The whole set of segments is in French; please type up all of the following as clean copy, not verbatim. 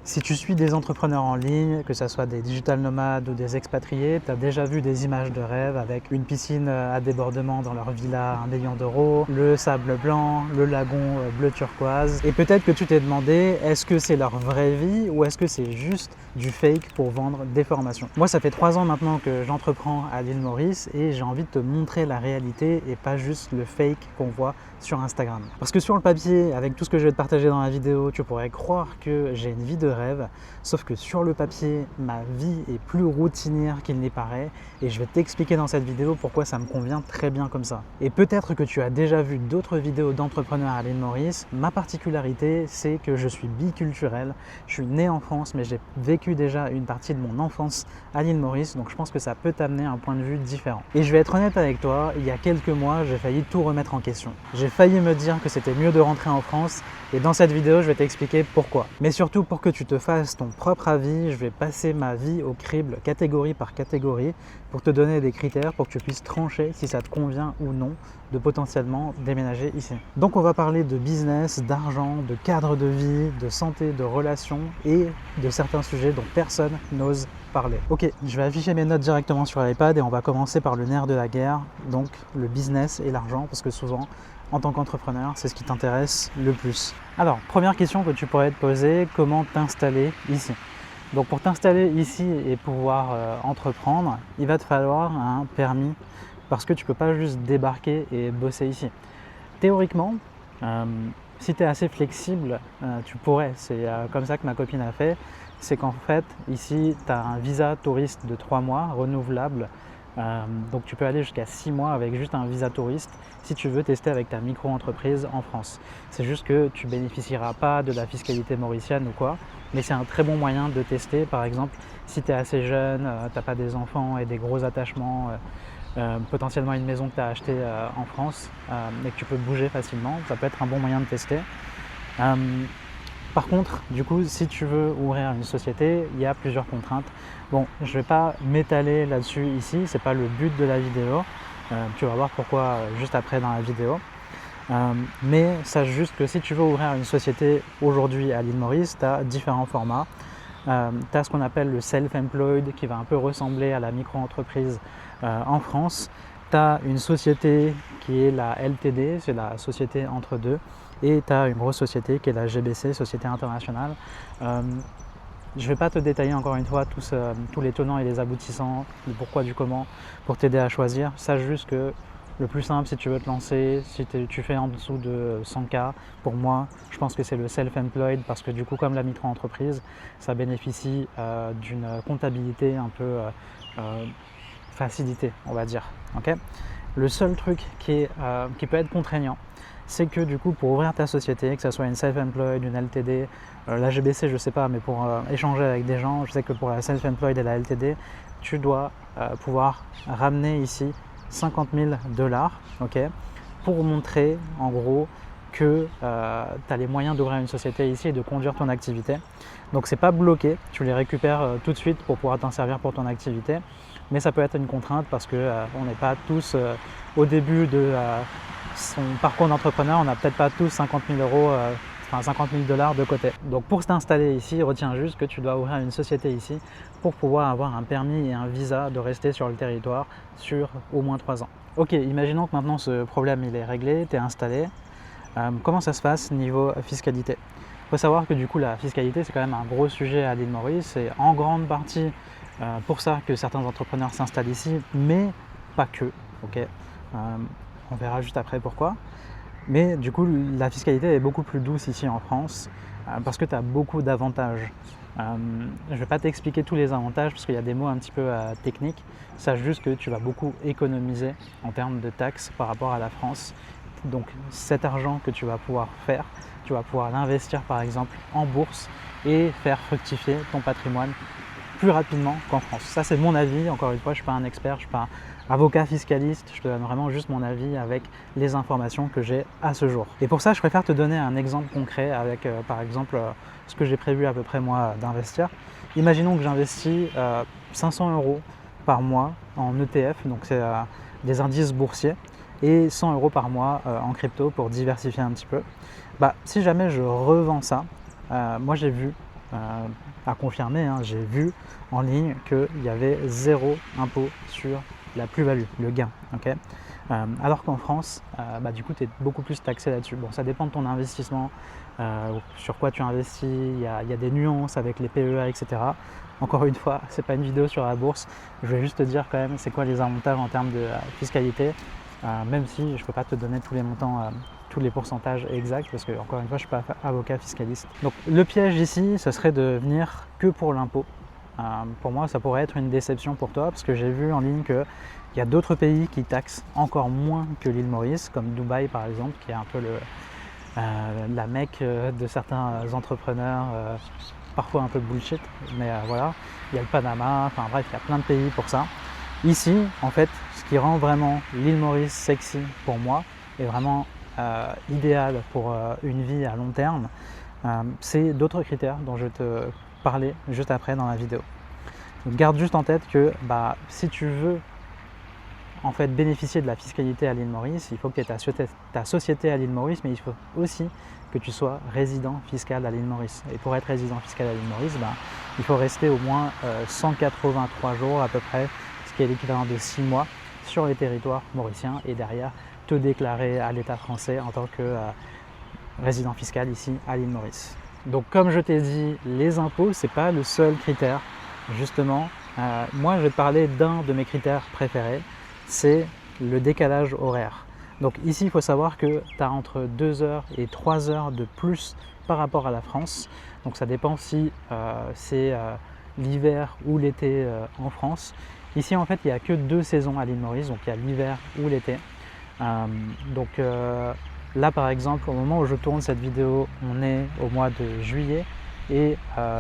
Si tu suis des entrepreneurs en ligne, que ce soit des digital nomades ou des expatriés, tu as déjà vu des images de rêve avec une piscine à débordement dans leur villa à 1 million d'euros, le sable blanc, le lagon bleu turquoise. Et peut-être que tu t'es demandé, est-ce que c'est leur vraie vie ou est-ce que c'est juste du fake pour vendre des formations? Moi, ça fait 3 ans maintenant que j'entreprends à l'île Maurice et j'ai envie de te montrer la réalité et pas juste le fake qu'on voit sur Instagram. Parce que sur le papier, avec tout ce que je vais te partager dans la vidéo, tu pourrais croire que j'ai une vie de rêve, sauf que sur le papier, ma vie est plus routinière qu'il n'y paraît et je vais t'expliquer dans cette vidéo pourquoi ça me convient très bien comme ça. Et peut-être que tu as déjà vu d'autres vidéos d'entrepreneurs à l'île Maurice. Ma particularité, c'est que je suis biculturel. Je suis né en France, mais j'ai vécu déjà une partie de mon enfance à l'île Maurice, donc je pense que ça peut t'amener un point de vue différent. Et je vais être honnête avec toi, il y a quelques mois, j'ai failli tout remettre en question. J'ai failli me dire que c'était mieux de rentrer en France et dans cette vidéo, je vais t'expliquer pourquoi. Mais surtout pour que tu te fasses ton propre avis, je vais passer ma vie au crible catégorie par catégorie pour te donner des critères pour que tu puisses trancher si ça te convient ou non de potentiellement déménager ici. Donc on va parler de business, d'argent, de cadre de vie, de santé, de relations et de certains sujets dont personne n'ose parler. Ok, je vais afficher mes notes directement sur l'iPad et on va commencer par le nerf de la guerre, donc le business et l'argent, parce que souvent, en tant qu'entrepreneur, c'est ce qui t'intéresse le plus. Alors, première question que tu pourrais te poser, comment t'installer ici? Donc pour t'installer ici et pouvoir entreprendre, il va te falloir un permis parce que tu ne peux pas juste débarquer et bosser ici. Théoriquement, si tu es assez flexible, tu pourrais. C'est comme ça que ma copine a fait. C'est qu'en fait, ici, tu as un visa touriste de 3 mois renouvelable. Donc tu peux aller jusqu'à 6 mois avec juste un visa touriste si tu veux tester avec ta micro-entreprise en France. C'est juste que tu ne bénéficieras pas de la fiscalité mauricienne ou quoi, mais c'est un très bon moyen de tester. Par exemple, si tu es assez jeune, tu n'as pas des enfants et des gros attachements, potentiellement une maison que tu as achetée en France et que tu peux bouger facilement, ça peut être un bon moyen de tester. Par contre, du coup, si tu veux ouvrir une société, il y a plusieurs contraintes. Bon, je ne vais pas m'étaler là-dessus ici, ce n'est pas le but de la vidéo. Tu vas voir pourquoi juste après dans la vidéo. Mais sache juste que si tu veux ouvrir une société aujourd'hui à l'île Maurice, tu as différents formats. Tu as ce qu'on appelle le self-employed qui va un peu ressembler à la micro-entreprise en France. Tu as une société qui est la LTD, c'est la société entre deux. Et tu as une grosse société qui est la GBC, Société Internationale. Je ne vais pas te détailler encore une fois tous les tenants et les aboutissants, le pourquoi du comment, pour t'aider à choisir. Sache juste que le plus simple, si tu veux te lancer, si tu fais en dessous de 100K, pour moi, je pense que c'est le self-employed parce que du coup, comme la micro-entreprise, ça bénéficie d'une comptabilité un peu facilitée, on va dire. Okay. Le seul truc qui peut être contraignant, c'est que du coup pour ouvrir ta société, que ce soit une self-employed, une LTD, la GBC je sais pas, mais pour échanger avec des gens, je sais que pour la self-employed et la LTD, tu dois pouvoir ramener ici 50 000 $, okay, pour montrer en gros que tu as les moyens d'ouvrir une société ici et de conduire ton activité. Donc c'est pas bloqué, tu les récupères tout de suite pour pouvoir t'en servir pour ton activité, mais ça peut être une contrainte parce que on n'est pas tous au début de son parcours d'entrepreneur, on n'a peut-être pas tous 50 000 $ de côté. Donc pour t'installer ici, retiens juste que tu dois ouvrir une société ici pour pouvoir avoir un permis et un visa de rester sur le territoire sur au moins 3 ans. Ok, imaginons que maintenant ce problème il est réglé, tu es installé. Comment ça se passe niveau fiscalité? Il faut savoir que du coup la fiscalité c'est quand même un gros sujet à l'île Maurice, c'est en grande partie pour ça que certains entrepreneurs s'installent ici, mais pas que. Okay, on verra juste après pourquoi. Mais du coup, la fiscalité est beaucoup plus douce ici en France parce que tu as beaucoup d'avantages. Je ne vais pas t'expliquer tous les avantages parce qu'il y a des mots un petit peu techniques. Sache juste que tu vas beaucoup économiser en termes de taxes par rapport à la France. Donc cet argent que tu vas pouvoir faire, tu vas pouvoir l'investir par exemple en bourse et faire fructifier ton patrimoine plus rapidement qu'en France. Ça c'est mon avis, encore une fois je ne suis pas un expert, je ne suis pas un avocat fiscaliste, je te donne vraiment juste mon avis avec les informations que j'ai à ce jour. Et pour ça je préfère te donner un exemple concret avec par exemple ce que j'ai prévu à peu près moi d'investir. Imaginons que j'investis 500 € par mois en ETF, donc c'est des indices boursiers, et 100 € par mois en crypto pour diversifier un petit peu. Si jamais je revends ça, moi j'ai vu à confirmer, hein, j'ai vu en ligne qu'il y avait 0 impôt sur la plus-value, le gain. Okay, alors qu'en France, du coup, tu es beaucoup plus taxé là-dessus. Bon, ça dépend de ton investissement, sur quoi tu investis, il y a des nuances avec les PEA, etc. Encore une fois, c'est pas une vidéo sur la bourse, je vais juste te dire quand même c'est quoi les avantages en termes de fiscalité, même si je peux pas te donner tous les montants, tous les pourcentages exacts, parce que encore une fois, je suis pas avocat fiscaliste. Donc le piège ici, ce serait de venir que pour l'impôt. Pour moi, ça pourrait être une déception pour toi, parce que j'ai vu en ligne qu'il y a d'autres pays qui taxent encore moins que l'île Maurice, comme Dubaï par exemple, qui est un peu la mecque de certains entrepreneurs, parfois un peu bullshit, mais voilà. Il y a le Panama, enfin bref, il y a plein de pays pour ça. Ici, en fait, ce qui rend vraiment l'île Maurice sexy pour moi, et vraiment idéal pour une vie à long terme, c'est d'autres critères dont je vais te parler juste après dans la vidéo. Donc, garde juste en tête que si tu veux en fait bénéficier de la fiscalité à l'île Maurice, il faut que tu aies ta société à l'île Maurice, mais il faut aussi que tu sois résident fiscal à l'île Maurice. Et pour être résident fiscal à l'île Maurice, il faut rester au moins 183 jours à peu près, ce qui est l'équivalent de 6 mois sur les territoires mauriciens, et derrière te déclarer à l'État français en tant que résident fiscal ici à l'île Maurice. Donc comme je t'ai dit, les impôts, c'est pas le seul critère. Justement, moi je vais te parler d'un de mes critères préférés, c'est le décalage horaire. Donc ici, il faut savoir que tu as entre 2 heures et 3 heures de plus par rapport à la France. Donc ça dépend si c'est l'hiver ou l'été en France. Ici, en fait, il n'y a que 2 saisons à l'île Maurice, donc il y a l'hiver ou l'été. Là, par exemple, au moment où je tourne cette vidéo, on est au mois de juillet et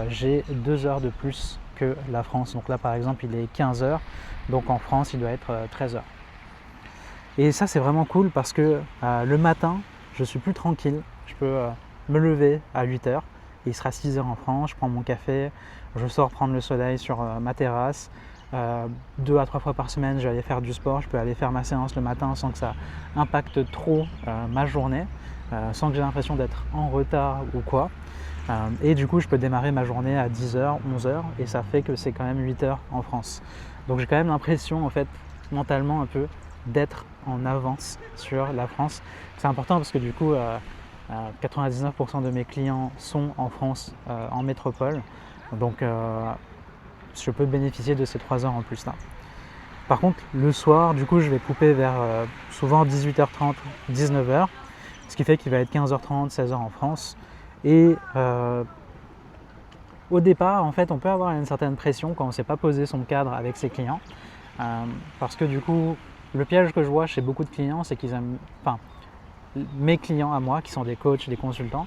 j'ai 2 heures de plus que la France. Donc là, par exemple, il est 15 heures, donc en France, il doit être 13 heures. Et ça, c'est vraiment cool parce que le matin, je suis plus tranquille. Je peux me lever à 8 heures, il sera 6 heures en France, je prends mon café, je sors prendre le soleil sur ma terrasse. 2 à 3 fois par semaine, je vais aller faire du sport, je peux aller faire ma séance le matin sans que ça impacte trop ma journée, sans que j'ai l'impression d'être en retard ou quoi. Et du coup, je peux démarrer ma journée à 10h, 11h, et ça fait que c'est quand même 8 heures en France. Donc j'ai quand même l'impression, en fait, mentalement un peu, d'être en avance sur la France. C'est important parce que du coup, 99% de mes clients sont en France, en métropole. Donc je peux bénéficier de ces 3 heures en plus là. Par contre, le soir, du coup, je vais couper vers souvent 18h30, 19h, ce qui fait qu'il va être 15h30, 16h en France. Et au départ, en fait, on peut avoir une certaine pression quand on ne sait pas poser son cadre avec ses clients. Parce que du coup, le piège que je vois chez beaucoup de clients, c'est qu'ils aiment, enfin, mes clients à moi, qui sont des coachs, des consultants,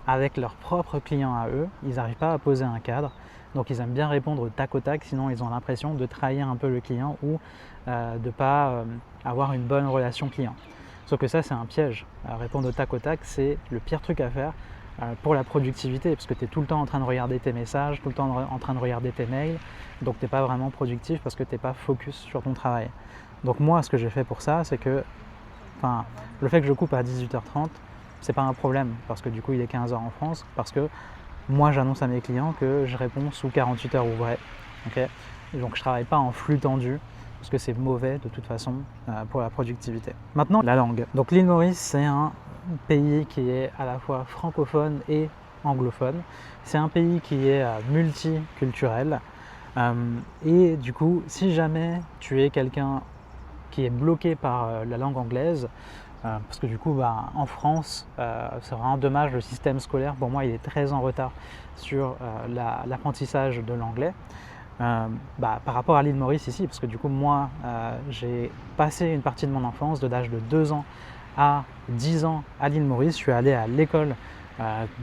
avec leurs propres clients à eux, ils n'arrivent pas à poser un cadre. Donc ils aiment bien répondre au tac au tac, sinon ils ont l'impression de trahir un peu le client ou de ne pas avoir une bonne relation client. Sauf que ça, c'est un piège. Répondre au tac, c'est le pire truc à faire pour la productivité, parce que tu es tout le temps en train de regarder tes messages, tout le temps en train de regarder tes mails, donc tu n'es pas vraiment productif parce que tu n'es pas focus sur ton travail. Donc moi, ce que j'ai fait pour ça, c'est que le fait que je coupe à 18h30, c'est pas un problème, parce que du coup il est 15h en France, parce que moi j'annonce à mes clients que je réponds sous 48 heures ouvrées. Okay, donc je travaille pas en flux tendu, parce que c'est mauvais de toute façon pour la productivité. Maintenant, la langue. Donc l'île Maurice, c'est un pays qui est à la fois francophone et anglophone. C'est un pays qui est multiculturel. Et du coup, si jamais tu es quelqu'un qui est bloqué par la langue anglaise, parce que du coup en France c'est vraiment dommage, le système scolaire pour moi il est très en retard sur l'apprentissage de l'anglais par rapport à l'île Maurice ici, parce que du coup moi j'ai passé une partie de mon enfance de l'âge de 2 ans à 10 ans à l'île Maurice. Je suis allé à l'école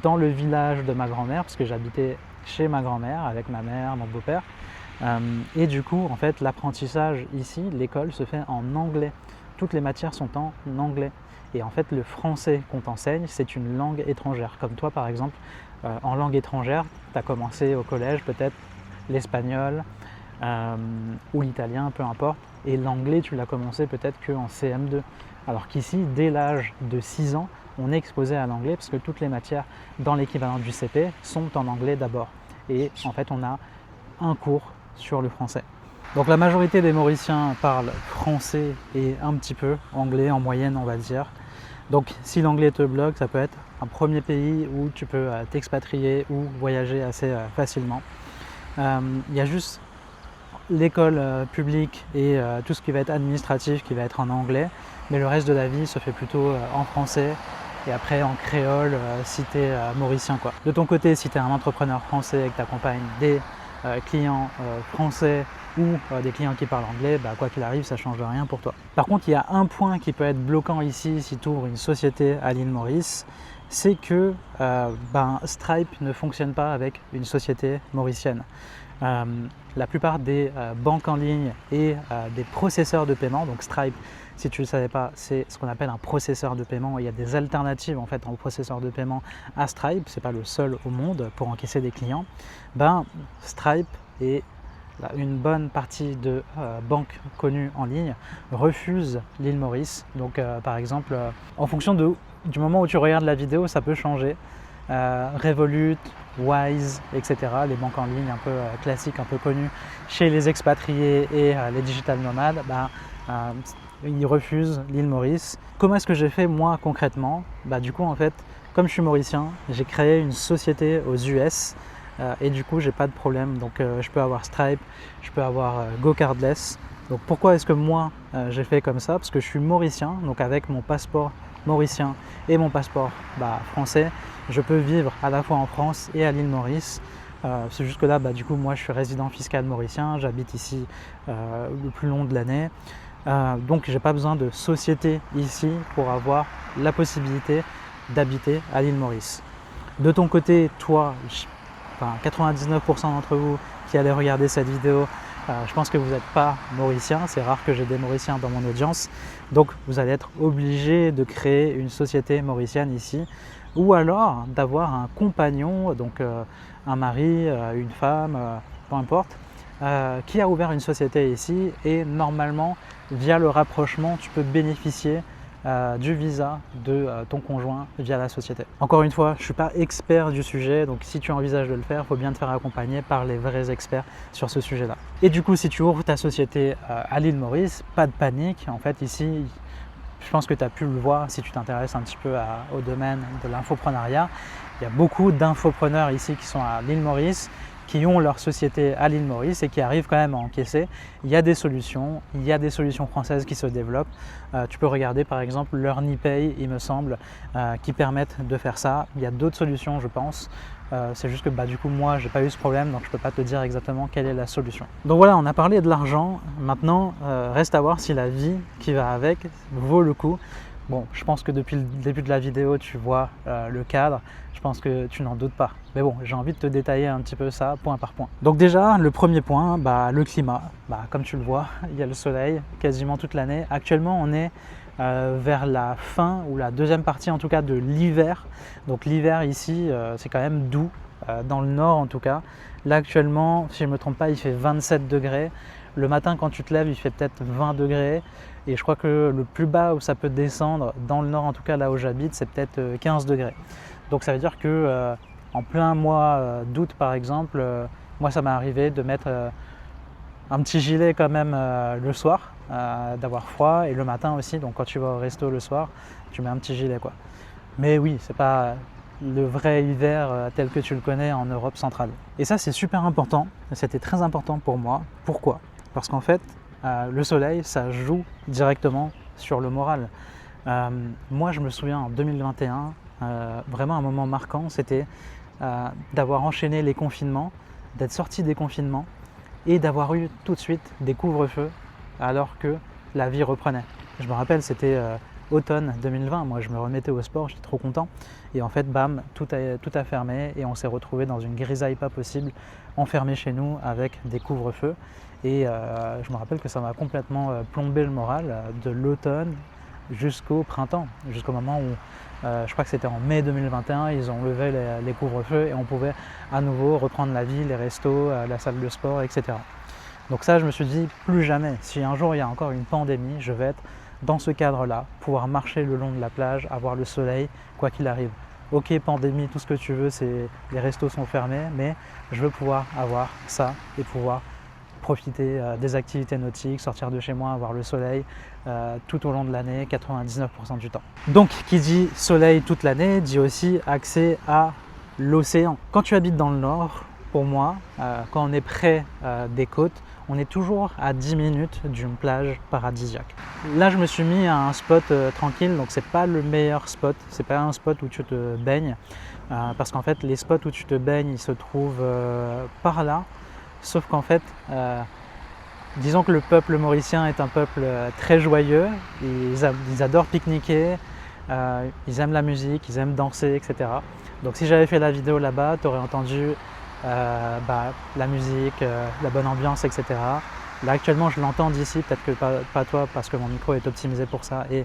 dans le village de ma grand-mère, parce que j'habitais chez ma grand-mère avec ma mère, mon beau-père. Et du coup, en fait, l'apprentissage ici, l'école se fait en anglais. Toutes les matières sont en anglais. Et en fait, le français qu'on t'enseigne, c'est une langue étrangère. Comme toi, par exemple, en langue étrangère, tu as commencé au collège peut-être l'espagnol ou l'italien, peu importe. Et l'anglais, tu l'as commencé peut-être qu'en CM2. Alors qu'ici, dès l'âge de 6 ans, on est exposé à l'anglais parce que toutes les matières dans l'équivalent du CP sont en anglais d'abord. et en fait on a un cours sur le français. Donc la majorité des Mauriciens parlent français et un petit peu anglais en moyenne on va dire. Donc si l'anglais te bloque, ça peut être un premier pays où tu peux t'expatrier ou voyager assez facilement. Il y a juste l'école publique et tout ce qui va être administratif qui va être en anglais, mais le reste de la vie se fait plutôt en français et après en créole si tu es mauricien, quoi. De ton côté, si tu es un entrepreneur français et que tu accompagnes des clients français ou des clients qui parlent anglais, quoi qu'il arrive, ça ne change rien pour toi. Par contre, il y a un point qui peut être bloquant ici si tu ouvres une société à l'île Maurice, c'est que Stripe ne fonctionne pas avec une société mauricienne. La plupart des banques en ligne et des processeurs de paiement, donc Stripe, si tu ne le savais pas, c'est ce qu'on appelle un processeur de paiement. Il y a des alternatives en fait en processeur de paiement à Stripe, c'est pas le seul au monde pour encaisser des clients. Stripe et une bonne partie de banques connues en ligne refusent l'île Maurice. Donc par exemple, en fonction du moment où tu regardes la vidéo, ça peut changer. Revolut, Wise, etc. Les banques en ligne un peu classiques, un peu connues chez les expatriés et les digital nomades, ils refusent l'île Maurice. Comment est-ce que j'ai fait moi concrètement? Du coup en fait, comme je suis mauricien, j'ai créé une société aux US et du coup j'ai pas de problème. Donc je peux avoir Stripe, je peux avoir GoCardless. Donc pourquoi est-ce que moi j'ai fait comme ça? Parce que je suis mauricien, donc avec mon passeport mauricien et mon passeport français, je peux vivre à la fois en France et à l'île Maurice. C'est juste que là, du coup, moi je suis résident fiscal mauricien, j'habite ici le plus long de l'année. Donc j'ai pas besoin de société ici pour avoir la possibilité d'habiter à l'île Maurice. De ton côté, toi, 99% d'entre vous qui allez regarder cette vidéo, je pense que vous n'êtes pas mauricien, c'est rare que j'ai des mauriciens dans mon audience, donc vous allez être obligé de créer une société mauricienne ici, ou alors d'avoir un compagnon, donc un mari, une femme, peu importe, qui a ouvert une société ici, et normalement via le rapprochement tu peux bénéficier du visa de ton conjoint via la société. Encore une fois, je ne suis pas expert du sujet, donc si tu envisages de le faire, il faut bien te faire accompagner par les vrais experts sur ce sujet-là. Et du coup, si tu ouvres ta société à l'île Maurice, pas de panique. En fait, ici, je pense que tu as pu le voir si tu t'intéresses un petit peu au domaine de l'infoprenariat. Il y a beaucoup d'infopreneurs ici qui sont à l'île Maurice, qui ont leur société à l'île Maurice et qui arrivent quand même à encaisser. Il y a des solutions françaises qui se développent. Tu peux regarder par exemple l'EarnyPay, il me semble, qui permettent de faire ça. Il y a d'autres solutions, je pense. C'est juste que du coup moi j'ai pas eu ce problème, donc je peux pas te dire exactement quelle est la solution. Donc voilà, on a parlé de l'argent. Maintenant reste à voir si la vie qui va avec vaut le coup. Bon, je pense que depuis le début de la vidéo, tu vois le cadre. Je pense que tu n'en doutes pas. Mais bon, j'ai envie de te détailler un petit peu ça, point par point. Donc déjà, le premier point, le climat. Comme tu le vois, il y a le soleil quasiment toute l'année. Actuellement, on est vers la fin ou la deuxième partie en tout cas de l'hiver. Donc l'hiver ici, c'est quand même doux, dans le nord en tout cas. Là actuellement, si je ne me trompe pas, il fait 27 degrés. Le matin quand tu te lèves, il fait peut-être 20 degrés. Et je crois que le plus bas où ça peut descendre, dans le nord en tout cas là où j'habite, c'est peut-être 15 degrés. Donc ça veut dire que en plein mois d'août par exemple, moi ça m'est arrivé de mettre un petit gilet quand même le soir, d'avoir froid, et le matin aussi. Donc quand tu vas au resto le soir, tu mets un petit gilet quoi. Mais oui, c'est pas le vrai hiver tel que tu le connais en Europe centrale. Et ça c'est super important, c'était très important pour moi. Pourquoi? Parce qu'en fait, le soleil, ça joue directement sur le moral. Moi, je me souviens en 2021, vraiment un moment marquant, c'était d'avoir enchaîné les confinements, d'être sorti des confinements et d'avoir eu tout de suite des couvre-feux alors que la vie reprenait. Je me rappelle, c'était automne 2020, moi je me remettais au sport, j'étais trop content. Et en fait, bam, tout a fermé et on s'est retrouvé dans une grisaille pas possible, enfermé chez nous avec des couvre-feux. Et je me rappelle que ça m'a complètement plombé le moral de l'automne jusqu'au printemps, jusqu'au moment où, je crois que c'était en mai 2021, ils ont levé les couvre-feux et on pouvait à nouveau reprendre la vie, les restos, la salle de sport, etc. Donc ça, je me suis dit, plus jamais, si un jour il y a encore une pandémie, je vais être dans ce cadre-là, pouvoir marcher le long de la plage, avoir le soleil, quoi qu'il arrive. ok, pandémie, tout ce que tu veux, les restos sont fermés, mais je veux pouvoir avoir ça et pouvoir profiter des activités nautiques, sortir de chez moi, avoir le soleil tout au long de l'année, 99% du temps. Donc, qui dit soleil toute l'année, dit aussi accès à l'océan. Quand tu habites dans le nord, pour moi, quand on est près des côtes, on est toujours à 10 minutes d'une plage paradisiaque. Là, je me suis mis à un spot tranquille, donc c'est pas le meilleur spot, c'est pas un spot où tu te baignes, parce qu'en fait, les spots où tu te baignes, ils se trouvent par là, sauf qu'en fait, disons que le peuple mauricien est un peuple très joyeux, ils adorent pique-niquer, ils aiment la musique, ils aiment danser, etc. Donc si j'avais fait la vidéo là-bas, tu aurais entendu la musique, la bonne ambiance, etc. Là actuellement je l'entends d'ici, peut-être que pas toi parce que mon micro est optimisé pour ça et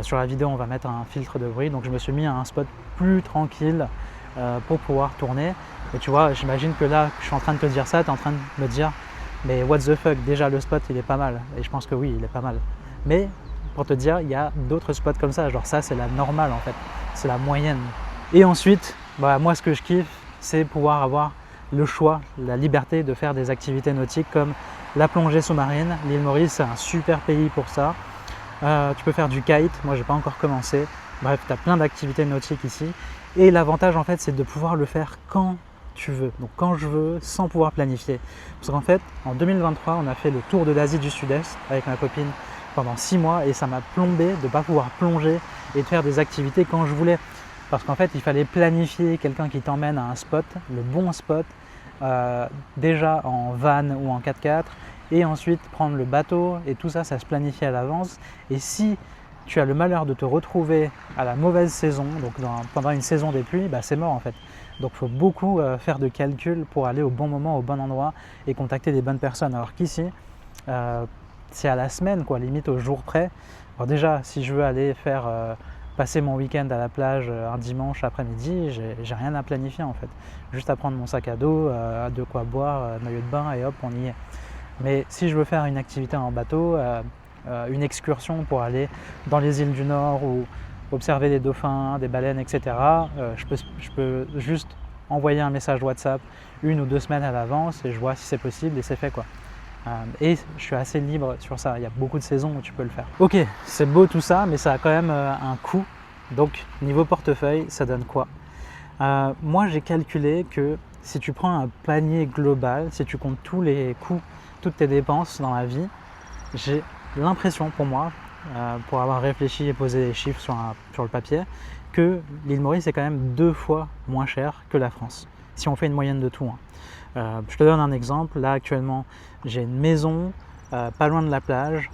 sur la vidéo on va mettre un filtre de bruit, donc je me suis mis à un spot plus tranquille pour pouvoir tourner. Et tu vois, j'imagine que là je suis en train de te dire ça, tu es en train de me dire mais what the fuck, déjà le spot il est pas mal, et je pense que oui il est pas mal. Mais pour te dire, il y a d'autres spots comme ça, genre ça c'est la normale en fait, c'est la moyenne. Et ensuite, moi ce que je kiffe c'est pouvoir avoir le choix, la liberté de faire des activités nautiques comme la plongée sous-marine. L'île Maurice, c'est un super pays pour ça. Tu peux faire du kite, moi j'ai pas encore commencé. Bref, tu as plein d'activités nautiques ici. Et l'avantage en fait, c'est de pouvoir le faire quand tu veux, donc quand je veux, sans pouvoir planifier. Parce qu'en fait, en 2023, on a fait le tour de l'Asie du Sud-Est avec ma copine pendant 6 mois et ça m'a plombé de ne pas pouvoir plonger et de faire des activités quand je voulais. Parce qu'en fait, il fallait planifier quelqu'un qui t'emmène à un spot, le bon spot, déjà en van ou en 4x4, et ensuite prendre le bateau, et tout ça, ça se planifie à l'avance. Et si tu as le malheur de te retrouver à la mauvaise saison, donc pendant une saison des pluies, c'est mort en fait. Donc il faut beaucoup faire de calculs pour aller au bon moment, au bon endroit, et contacter des bonnes personnes. Alors qu'ici, c'est à la semaine, quoi, limite au jour près. Alors déjà, si je veux aller faire passer mon week-end à la plage un dimanche après-midi, j'ai rien à planifier en fait. Juste à prendre mon sac à dos, de quoi boire, maillot de bain et hop, on y est. Mais si je veux faire une activité en bateau, une excursion pour aller dans les îles du Nord ou observer des dauphins, des baleines, etc., je peux juste envoyer un message WhatsApp 1 ou 2 semaines à l'avance et je vois si c'est possible et c'est fait quoi. Et je suis assez libre sur ça, il y a beaucoup de saisons où tu peux le faire. Ok, c'est beau tout ça, mais ça a quand même un coût. Donc niveau portefeuille, ça donne quoi? Moi j'ai calculé que si tu prends un panier global, si tu comptes tous les coûts, toutes tes dépenses dans la vie, j'ai l'impression pour moi, pour avoir réfléchi et posé les chiffres sur le papier, que l'île Maurice est quand même 2 fois moins cher que la France, si on fait une moyenne de tout. Je te donne un exemple, là actuellement j'ai une maison pas loin de la plage,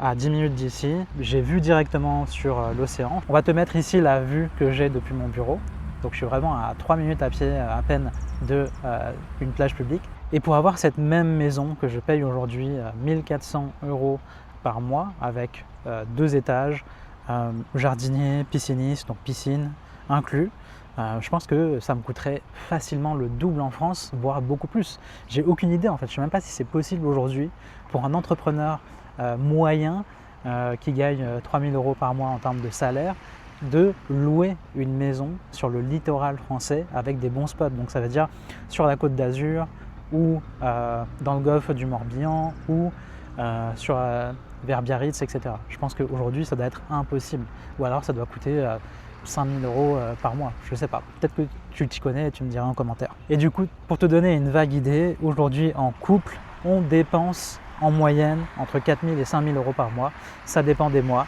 à 10 minutes d'ici, j'ai vu directement sur l'océan. On va te mettre ici la vue que j'ai depuis mon bureau, donc je suis vraiment à 3 minutes à pied à peine d'une plage publique. Et pour avoir cette même maison que je paye aujourd'hui 1 400 € par mois avec 2 étages, jardinier, pisciniste, donc piscine inclus, je pense que ça me coûterait facilement le double en France, voire beaucoup plus. J'ai aucune idée en fait, je ne sais même pas si c'est possible aujourd'hui pour un entrepreneur moyen qui gagne 3 000 € par mois en termes de salaire, de louer une maison sur le littoral français avec des bons spots. Donc ça veut dire sur la Côte d'Azur ou dans le golfe du Morbihan ou vers Biarritz, etc. Je pense qu'aujourd'hui ça doit être impossible, ou alors ça doit coûter 5 000 € par mois, je sais pas, peut-être que tu t'y connais et tu me diras en commentaire. Et du coup, pour te donner une vague idée, aujourd'hui en couple, on dépense en moyenne entre 4 000 et 5 000 € par mois, ça dépend des mois,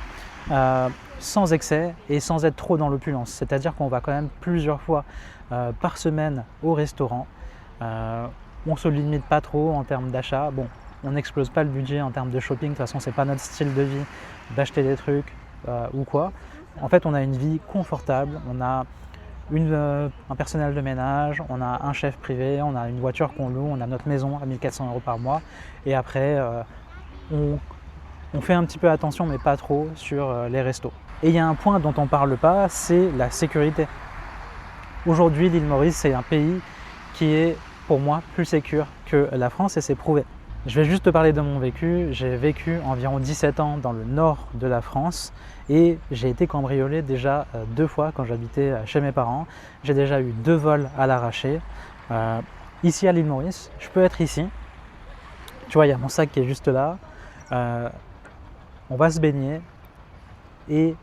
sans excès et sans être trop dans l'opulence, c'est-à-dire qu'on va quand même plusieurs fois par semaine au restaurant, on se limite pas trop en termes d'achat, bon, on n'explose pas le budget en termes de shopping, de toute façon c'est pas notre style de vie d'acheter des trucs ou quoi. En fait, on a une vie confortable, on a un personnel de ménage, on a un chef privé, on a une voiture qu'on loue, on a notre maison à 1 400 € par mois. Et après, on fait un petit peu attention, mais pas trop, sur les restos. Et il y a un point dont on ne parle pas, c'est la sécurité. Aujourd'hui, l'île Maurice, c'est un pays qui est, pour moi, plus sécure que la France et c'est prouvé. Je vais juste te parler de mon vécu. J'ai vécu environ 17 ans dans le nord de la France et j'ai été cambriolé déjà 2 fois quand j'habitais chez mes parents. J'ai déjà eu 2 vols à l'arraché. Ici à l'île Maurice, je peux être ici. Tu vois, il y a mon sac qui est juste là. On va se baigner. Et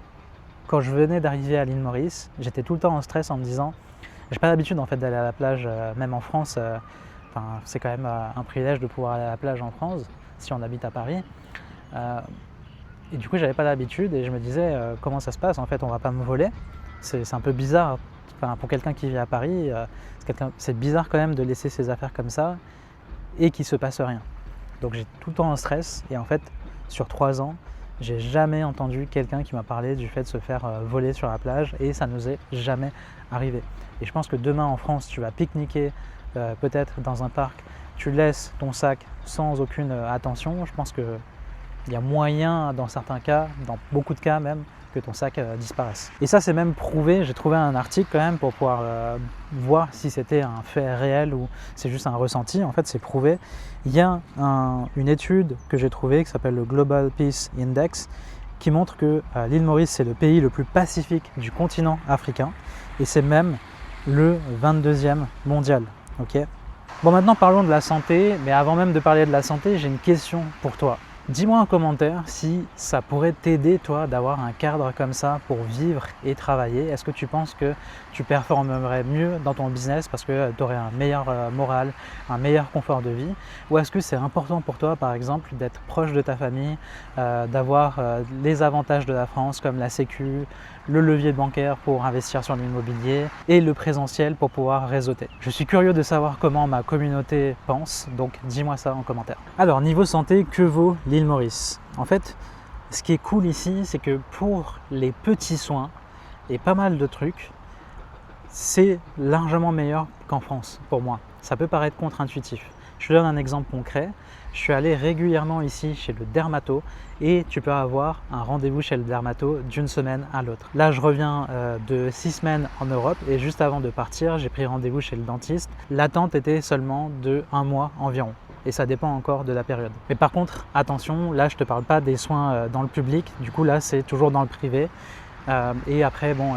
quand je venais d'arriver à l'île Maurice, j'étais tout le temps en stress en me disant j'ai pas l'habitude en fait d'aller à la plage, même en France. C'est quand même un privilège de pouvoir aller à la plage en France si on habite à Paris. Et du coup, j'avais pas l'habitude et je me disais comment ça se passe en fait, on va pas me voler. C'est un peu bizarre. Pour quelqu'un qui vit à Paris, c'est bizarre quand même de laisser ses affaires comme ça et qu'il se passe rien. Donc j'ai tout le temps en stress et en fait, sur 3 ans, j'ai jamais entendu quelqu'un qui m'a parlé du fait de se faire voler sur la plage et ça nous est jamais arrivé. Et je pense que demain en France, tu vas pique-niquer peut-être dans un parc, tu laisses ton sac sans aucune attention. Je pense qu'il y a moyen dans certains cas, dans beaucoup de cas même, que ton sac disparaisse. Et ça c'est même prouvé, j'ai trouvé un article quand même pour pouvoir voir si c'était un fait réel ou c'est juste un ressenti. En fait c'est prouvé. Il y a une étude que j'ai trouvée qui s'appelle le Global Peace Index qui montre que l'île Maurice c'est le pays le plus pacifique du continent africain et c'est même le 22e mondial. Okay. Bon, maintenant parlons de la santé, mais avant même de parler de la santé, j'ai une question pour toi. Dis-moi en commentaire si ça pourrait t'aider toi d'avoir un cadre comme ça pour vivre et travailler. Est-ce que tu penses que tu performerais mieux dans ton business parce que tu aurais un meilleur moral, un meilleur confort de vie? Ou est-ce que c'est important pour toi par exemple d'être proche de ta famille, d'avoir les avantages de la France comme la sécu, le levier bancaire pour investir sur l'immobilier et le présentiel pour pouvoir réseauter? Je suis curieux de savoir comment ma communauté pense, donc dis-moi ça en commentaire. Alors niveau santé, que vaut l'île Maurice? En fait, ce qui est cool ici, c'est que pour les petits soins et pas mal de trucs, c'est largement meilleur qu'en France pour moi. Ça peut paraître contre-intuitif. Je te donne un exemple concret. Je suis allé régulièrement ici chez le dermato et tu peux avoir un rendez-vous chez le dermato d'une semaine à l'autre. Là, je reviens de 6 semaines en Europe et juste avant de partir, j'ai pris rendez-vous chez le dentiste. L'attente était seulement de 1 mois environ. Et ça dépend encore de la période. Mais par contre, attention, là je ne te parle pas des soins dans le public, du coup là c'est toujours dans le privé. Et après, bon,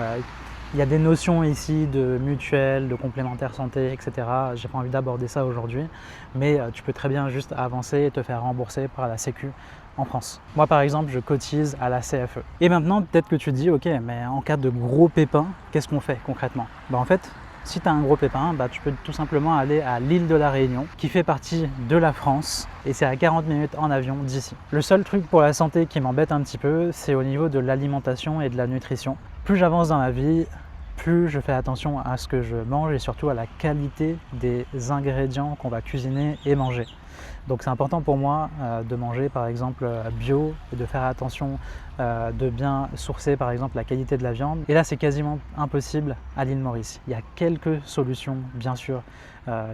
il y a des notions ici de mutuelle, de complémentaire santé, etc. J'ai pas envie d'aborder ça aujourd'hui, mais tu peux très bien juste avancer et te faire rembourser par la Sécu en France. Moi par exemple, je cotise à la CFE. Et maintenant, peut-être que tu te dis, ok, mais en cas de gros pépin, qu'est-ce qu'on fait concrètement? En fait, si tu as un gros pépin, tu peux tout simplement aller à l'île de la Réunion, qui fait partie de la France, et c'est à 40 minutes en avion d'ici. Le seul truc pour la santé qui m'embête un petit peu, c'est au niveau de l'alimentation et de la nutrition. Plus j'avance dans ma vie, plus je fais attention à ce que je mange et surtout à la qualité des ingrédients qu'on va cuisiner et manger. Donc c'est important pour moi de manger par exemple bio et de faire attention de bien sourcer par exemple la qualité de la viande. Et là c'est quasiment impossible à l'île Maurice. Il y a quelques solutions bien sûr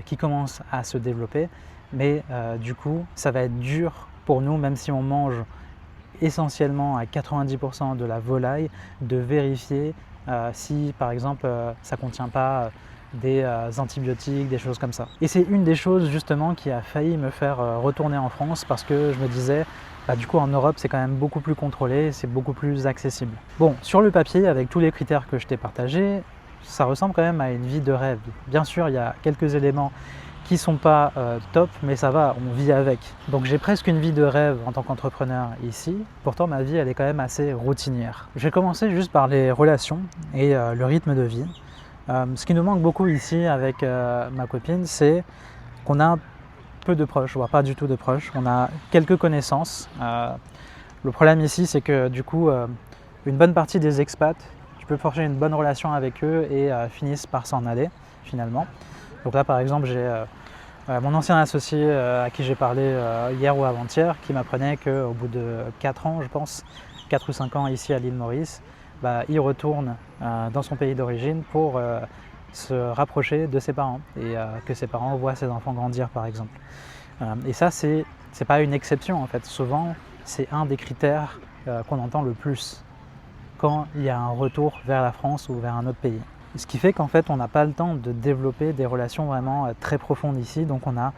qui commencent à se développer, mais du coup ça va être dur pour nous, même si on mange essentiellement à 90% de la volaille, de vérifier si par exemple ça ne contient pas des antibiotiques, des choses comme ça. Et c'est une des choses justement qui a failli me faire retourner en France parce que je me disais du coup en Europe c'est quand même beaucoup plus contrôlé, c'est beaucoup plus accessible. Bon, sur le papier, avec tous les critères que je t'ai partagés, ça ressemble quand même à une vie de rêve. Bien sûr, il y a quelques éléments qui sont pas top, mais ça va, on vit avec. Donc j'ai presque une vie de rêve en tant qu'entrepreneur ici, pourtant ma vie elle est quand même assez routinière. Je vais commencer juste par les relations et le rythme de vie. Ce qui nous manque beaucoup ici avec ma copine, c'est qu'on a peu de proches, voire pas du tout de proches. On a quelques connaissances. Le problème ici, c'est que du coup, une bonne partie des expats, tu peux forger une bonne relation avec eux et finissent par s'en aller finalement. Donc là, par exemple, j'ai mon ancien associé à qui j'ai parlé hier ou avant-hier, qui m'apprenait qu'au bout de 4 ans, je pense, 4 ou 5 ans ici à l'île Maurice, il retourne dans son pays d'origine pour se rapprocher de ses parents et que ses parents voient ses enfants grandir par exemple. Et ça, c'est pas une exception en fait. Souvent, c'est un des critères qu'on entend le plus quand il y a un retour vers la France ou vers un autre pays. Ce qui fait qu'en fait, on n'a pas le temps de développer des relations vraiment très profondes ici, donc on a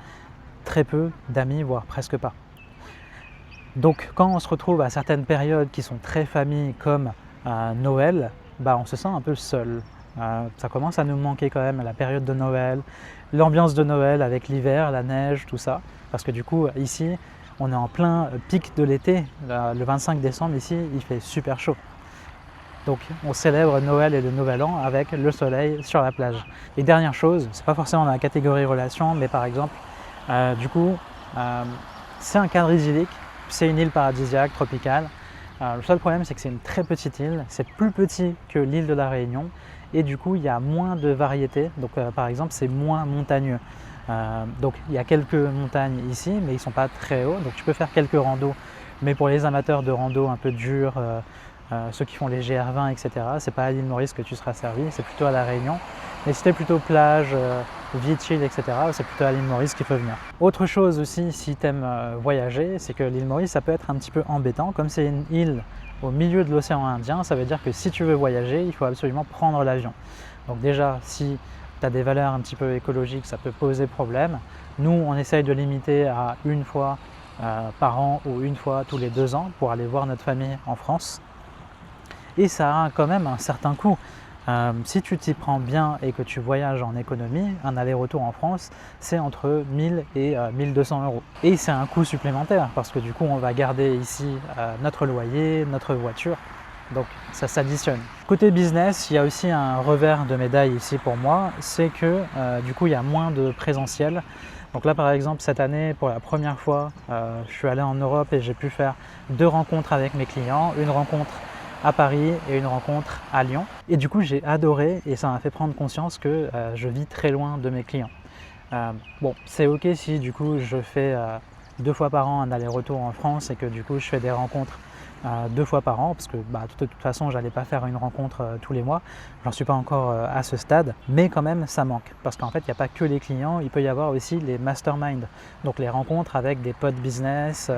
très peu d'amis, voire presque pas. Donc quand on se retrouve à certaines périodes qui sont très famille comme Noël, on se sent un peu seul. Ça commence à nous manquer quand même la période de Noël, l'ambiance de Noël avec l'hiver, la neige, tout ça. Parce que du coup ici on est en plein pic de l'été, le 25 décembre ici il fait super chaud. Donc on célèbre Noël et le Nouvel An avec le soleil sur la plage. Et dernière chose, c'est pas forcément dans la catégorie relation, mais par exemple, c'est un cadre idyllique, c'est une île paradisiaque, tropicale. Le seul problème c'est que c'est une très petite île, c'est plus petit que l'île de la Réunion et du coup il y a moins de variété, donc par exemple c'est moins montagneux. Donc il y a quelques montagnes ici, mais ils ne sont pas très hauts, donc tu peux faire quelques randos, mais pour les amateurs de rando un peu durs, ceux qui font les GR20, etc., c'est pas à l'île Maurice que tu seras servi, c'est plutôt à la Réunion. Mais si tu es plutôt plage, vie chill, etc., c'est plutôt à l'île Maurice qu'il faut venir. Autre chose aussi, si tu aimes voyager, c'est que l'île Maurice, ça peut être un petit peu embêtant. Comme c'est une île au milieu de l'océan Indien, ça veut dire que si tu veux voyager, il faut absolument prendre l'avion. Donc déjà, si tu as des valeurs un petit peu écologiques, ça peut poser problème. Nous, on essaye de limiter à une fois par an ou une fois tous les 2 ans pour aller voir notre famille en France. Et ça a quand même un certain coût. Si tu t'y prends bien et que tu voyages en économie, un aller-retour en France, c'est entre 1000 et 1200 euros. Et c'est un coût supplémentaire parce que du coup, on va garder ici notre loyer, notre voiture. Donc ça s'additionne. Côté business, il y a aussi un revers de médaille ici pour moi, c'est que du coup, il y a moins de présentiel. Donc là, par exemple, cette année, pour la première fois, je suis allé en Europe et j'ai pu faire 2 rencontres avec mes clients, une rencontre à Paris et une rencontre à Lyon. Et du coup, j'ai adoré et ça m'a fait prendre conscience que je vis très loin de mes clients. Bon, c'est ok si du coup je fais 2 fois par an un aller-retour en France et que du coup je fais des rencontres 2 fois par an parce que de toute façon j'allais pas faire une rencontre tous les mois, j'en suis pas encore à ce stade, mais quand même ça manque parce qu'en fait il n'y a pas que les clients, il peut y avoir aussi les masterminds, donc les rencontres avec des potes business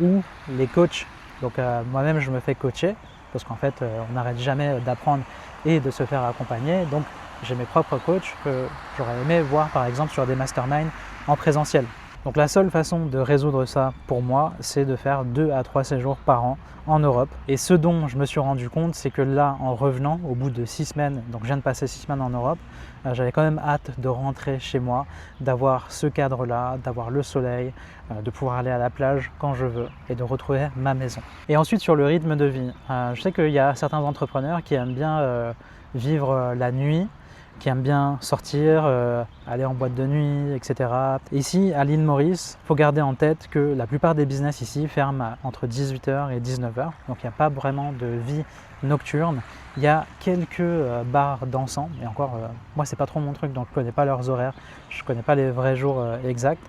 ou les coachs. Donc moi-même je me fais coacher parce qu'en fait on n'arrête jamais d'apprendre et de se faire accompagner, donc j'ai mes propres coachs que j'aurais aimé voir par exemple sur des masterminds en présentiel. Donc la seule façon de résoudre ça pour moi, c'est de faire 2 à 3 séjours par an en Europe. Et ce dont je me suis rendu compte, c'est que là, en revenant, au bout de 6 semaines, donc je viens de passer 6 semaines en Europe, j'avais quand même hâte de rentrer chez moi, d'avoir ce cadre-là, d'avoir le soleil, de pouvoir aller à la plage quand je veux et de retrouver ma maison. Et ensuite sur le rythme de vie, je sais qu'il y a certains entrepreneurs qui aiment bien vivre la nuit, qui aiment bien sortir, aller en boîte de nuit, etc. Ici, à l'île Maurice, il faut garder en tête que la plupart des business ici ferment entre 18h et 19h. Donc il n'y a pas vraiment de vie nocturne. Il y a quelques bars dansants. Et encore, moi, c'est pas trop mon truc, donc je ne connais pas leurs horaires. Je ne connais pas les vrais jours exacts.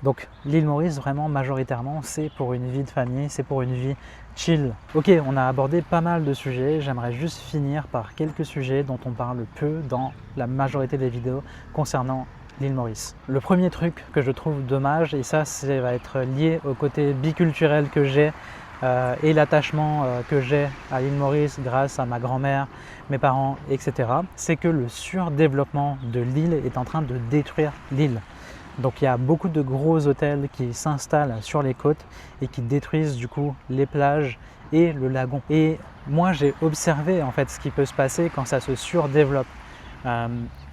Donc l'île Maurice, vraiment, majoritairement, c'est pour une vie de famille, c'est pour une vie chill. Ok, on a abordé pas mal de sujets, j'aimerais juste finir par quelques sujets dont on parle peu dans la majorité des vidéos concernant l'île Maurice. Le premier truc que je trouve dommage, et ça va être lié au côté biculturel que j'ai et l'attachement que j'ai à l'île Maurice grâce à ma grand-mère, mes parents, etc., c'est que le surdéveloppement de l'île est en train de détruire l'île. Donc il y a beaucoup de gros hôtels qui s'installent sur les côtes et qui détruisent du coup les plages et le lagon. Et moi j'ai observé en fait ce qui peut se passer quand ça se surdéveloppe.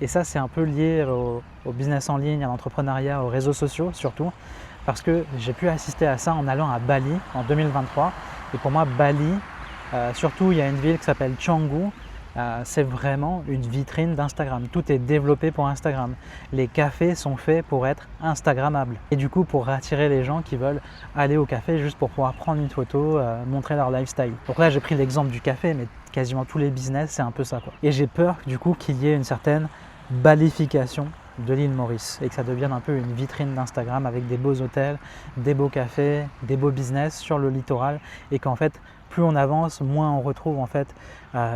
Et ça c'est un peu lié au business en ligne, à l'entrepreneuriat, aux réseaux sociaux surtout, parce que j'ai pu assister à ça en allant à Bali en 2023. Et pour moi Bali, surtout il y a une ville qui s'appelle Canggu. C'est vraiment une vitrine d'Instagram. Tout est développé pour Instagram. Les cafés sont faits pour être Instagrammables. Et du coup, pour attirer les gens qui veulent aller au café juste pour pouvoir prendre une photo, montrer leur lifestyle. Donc là, j'ai pris l'exemple du café, mais quasiment tous les business, c'est un peu ça, quoi. Et j'ai peur du coup qu'il y ait une certaine balification de l'île Maurice et que ça devienne un peu une vitrine d'Instagram avec des beaux hôtels, des beaux cafés, des beaux business sur le littoral et qu'en fait, plus on avance, moins on retrouve en fait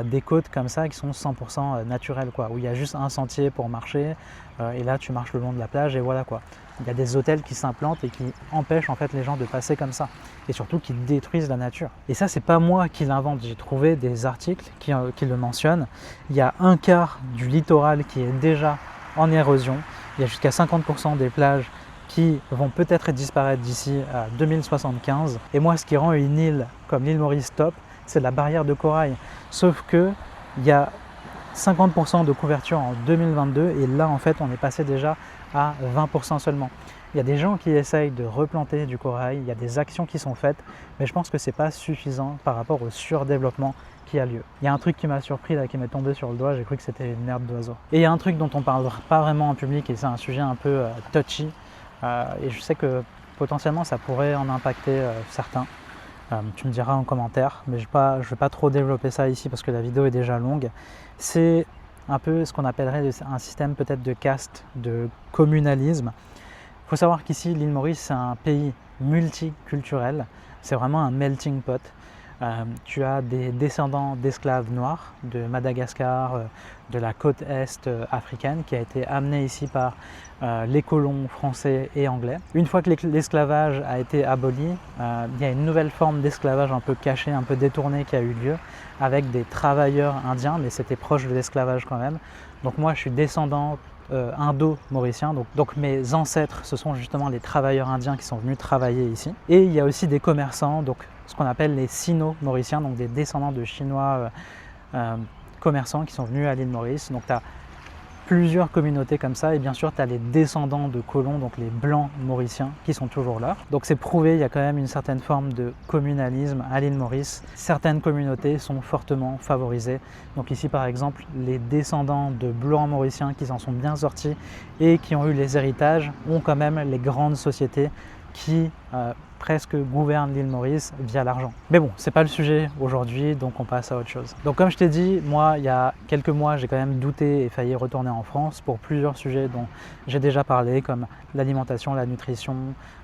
des côtes comme ça qui sont 100% naturelles, quoi, où il y a juste un sentier pour marcher et là tu marches le long de la plage et voilà quoi. Il y a des hôtels qui s'implantent et qui empêchent en fait les gens de passer comme ça et surtout qui détruisent la nature. Et ça c'est pas moi qui l'invente, j'ai trouvé des articles qui le mentionnent. Il y a 1/4 du littoral qui est déjà en érosion, il y a jusqu'à 50% des plages qui vont peut-être disparaître d'ici à 2075. Et moi, ce qui rend une île comme l'île Maurice top, c'est la barrière de corail. Sauf que il y a 50% de couverture en 2022 et là, en fait, on est passé déjà à 20% seulement. Il y a des gens qui essayent de replanter du corail, il y a des actions qui sont faites, mais je pense que ce n'est pas suffisant par rapport au surdéveloppement qui a lieu. Il y a un truc qui m'a surpris, là, qui m'est tombé sur le doigt, j'ai cru que c'était une herbe d'oiseau. Et il y a un truc dont on ne parle pas vraiment en public et c'est un sujet un peu touchy, et je sais que potentiellement ça pourrait en impacter certains. Tu me diras en commentaire, mais je ne vais pas trop développer ça ici parce que la vidéo est déjà longue. C'est un peu ce qu'on appellerait un système peut-être de caste, de communalisme. Il faut savoir qu'ici, l'île Maurice, c'est un pays multiculturel, c'est vraiment un melting pot. Tu as des descendants d'esclaves noirs de Madagascar, de la côte est africaine, qui a été amené ici par les colons français et anglais. Une fois que l'esclavage a été aboli, il y a une nouvelle forme d'esclavage un peu cachée, un peu détournée qui a eu lieu avec des travailleurs indiens, mais c'était proche de l'esclavage quand même. Donc moi, je suis descendant indo-mauricien, donc mes ancêtres, ce sont justement les travailleurs indiens qui sont venus travailler ici. Et il y a aussi des commerçants, donc ce qu'on appelle les sino-mauriciens, donc des descendants de Chinois commerçants qui sont venus à l'île Maurice. Donc tu as plusieurs communautés comme ça et bien sûr tu as les descendants de colons, donc les blancs mauriciens qui sont toujours là. Donc c'est prouvé, il y a quand même une certaine forme de communalisme à l'île Maurice. Certaines communautés sont fortement favorisées. Donc ici par exemple les descendants de blancs mauriciens qui s'en sont bien sortis et qui ont eu les héritages ont quand même les grandes sociétés qui presque gouvernent l'île Maurice via l'argent. Mais bon, c'est pas le sujet aujourd'hui, donc on passe à autre chose. Donc comme je t'ai dit, moi il y a quelques mois j'ai quand même douté et failli retourner en France pour plusieurs sujets dont j'ai déjà parlé, comme l'alimentation, la nutrition,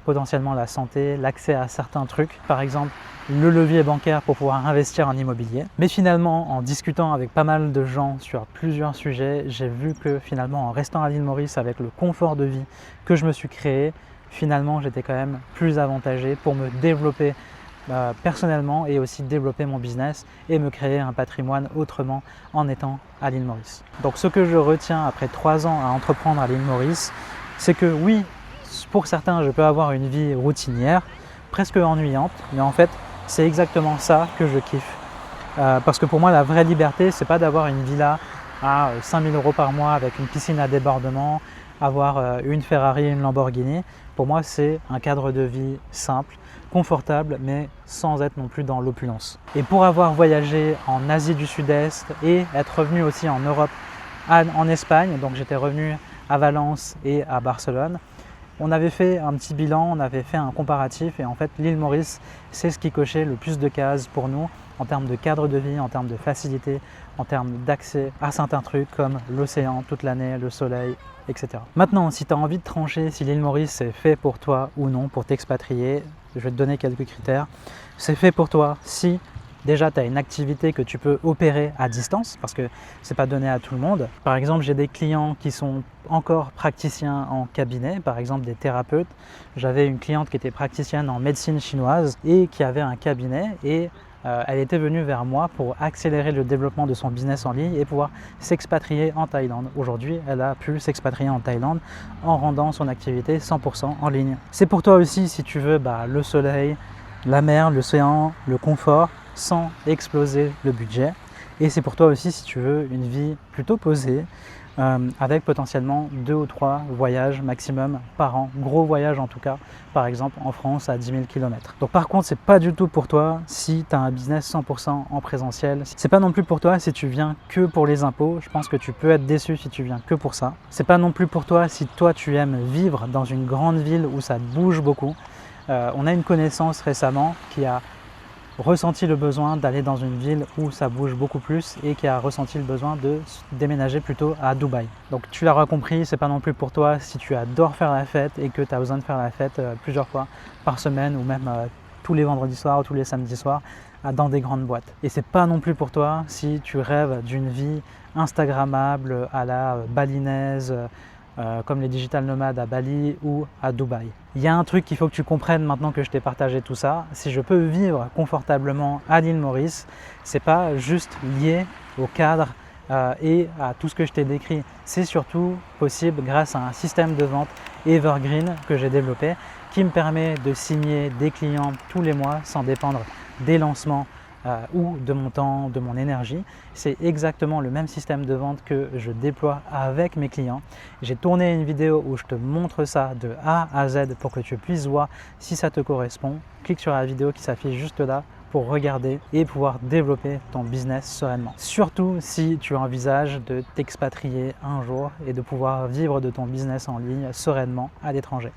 potentiellement la santé, l'accès à certains trucs, par exemple le levier bancaire pour pouvoir investir en immobilier. Mais finalement, en discutant avec pas mal de gens sur plusieurs sujets, j'ai vu que finalement en restant à l'île Maurice avec le confort de vie que je me suis créé, finalement j'étais quand même plus avantagé pour me développer personnellement et aussi développer mon business et me créer un patrimoine autrement en étant à l'île Maurice. Donc ce que je retiens après 3 ans à entreprendre à l'île Maurice, c'est que oui, pour certains je peux avoir une vie routinière, presque ennuyante, mais en fait c'est exactement ça que je kiffe. Parce que pour moi la vraie liberté, c'est pas d'avoir une villa à 5 000 € par mois avec une piscine à débordement, avoir une Ferrari, une Lamborghini. Pour moi, c'est un cadre de vie simple, confortable, mais sans être non plus dans l'opulence. Et pour avoir voyagé en Asie du Sud-Est et être revenu aussi en Europe, en Espagne, donc j'étais revenu à Valence et à Barcelone, on avait fait un petit bilan, on avait fait un comparatif et en fait l'île Maurice, c'est ce qui cochait le plus de cases pour nous en termes de cadre de vie, en termes de facilité, en termes d'accès à certains trucs comme l'océan toute l'année, le soleil, etc. Maintenant, si tu as envie de trancher si l'île Maurice c'est fait pour toi ou non, pour t'expatrier, je vais te donner quelques critères. C'est fait pour toi si déjà tu as une activité que tu peux opérer à distance, parce que c'est pas donné à tout le monde. Par exemple, j'ai des clients qui sont encore praticiens en cabinet, par exemple des thérapeutes. J'avais une cliente qui était praticienne en médecine chinoise et qui avait un cabinet et elle était venue vers moi pour accélérer le développement de son business en ligne et pouvoir s'expatrier en Thaïlande. Aujourd'hui, elle a pu s'expatrier en Thaïlande en rendant son activité 100% en ligne. C'est pour toi aussi si tu veux le soleil, la mer, l'océan, le confort sans exploser le budget. Et c'est pour toi aussi si tu veux une vie plutôt posée avec potentiellement 2 ou 3 voyages maximum par an, gros voyages en tout cas, par exemple en France à 10 000 km. Donc par contre, c'est pas du tout pour toi si tu as un business 100% en présentiel. C'est pas non plus pour toi si tu viens que pour les impôts. Je pense que tu peux être déçu si tu viens que pour ça. C'est pas non plus pour toi si toi tu aimes vivre dans une grande ville où ça bouge beaucoup. On a une connaissance récemment qui a ressenti le besoin d'aller dans une ville où ça bouge beaucoup plus et qui a ressenti le besoin de déménager plutôt à Dubaï. Donc tu l'auras compris, c'est pas non plus pour toi si tu adores faire la fête et que tu as besoin de faire la fête plusieurs fois par semaine ou même tous les vendredis soirs ou tous les samedis soirs dans des grandes boîtes. Et c'est pas non plus pour toi si tu rêves d'une vie instagrammable à la balinaise, comme les digital nomades à Bali ou à Dubaï. Il y a un truc qu'il faut que tu comprennes maintenant que je t'ai partagé tout ça. Si je peux vivre confortablement à l'île Maurice, c'est pas juste lié au cadre et à tout ce que je t'ai décrit. C'est surtout possible grâce à un système de vente evergreen que j'ai développé qui me permet de signer des clients tous les mois sans dépendre des lancements ou de mon temps, de mon énergie. C'est exactement le même système de vente que je déploie avec mes clients. J'ai tourné une vidéo où je te montre ça de A à Z pour que tu puisses voir si ça te correspond. Clique sur la vidéo qui s'affiche juste là pour regarder et pouvoir développer ton business sereinement. Surtout si tu envisages de t'expatrier un jour et de pouvoir vivre de ton business en ligne sereinement à l'étranger.